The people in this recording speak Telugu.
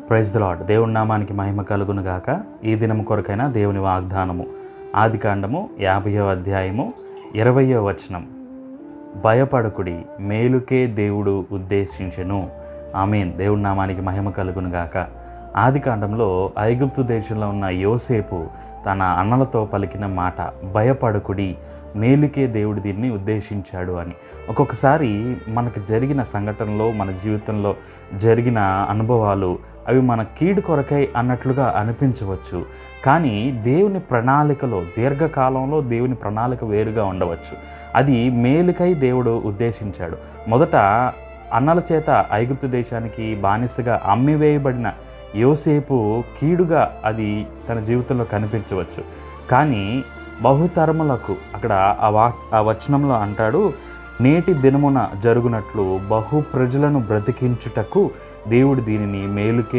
Praise the lord. దేవుని నామానికి మహిమ కలుగును గాక. ఈ దినము కొరకైన దేవుని వాగ్దానము ఆదికాండము 50వ అధ్యాయము 20వ వచనం. భయపడకుడి, మేలుకే దేవుడు ఉద్దేశించెను. ఆమేన్. దేవుని నామానికి మహిమ కలుగును గాక. ఆదికాండంలో ఐగుప్తు దేశంలో ఉన్న యోసేపు తన అన్నలతో పలికిన మాట భయపడకుడి, మేలుకే దేవుడు దీన్ని ఉద్దేశించాడు అని. ఒక్కొక్కసారి మనకు జరిగిన సంఘటనలో, మన జీవితంలో జరిగిన అనుభవాలు అవి మన కీడు కొరకై అన్నట్లుగా అనిపించవచ్చు. కానీ దేవుని ప్రణాళికలో, దీర్ఘకాలంలో దేవుని ప్రణాళిక వేరుగా ఉండవచ్చు. అది మేలుకై దేవుడు ఉద్దేశించాడు. మొదట అన్నల చేత ఐగుప్తు దేశానికి బానిసగా అమ్మివేయబడిన యోసేపు కీడుగా అది తన జీవితంలో కనిపించవచ్చు. కానీ బహుతరములకు అక్కడ ఆ వచనంలో అంటాడు, నేటి దినమున జరుగునట్లు బహు ప్రజలను బ్రతికించుటకు దేవుడు దీనిని మేలుకే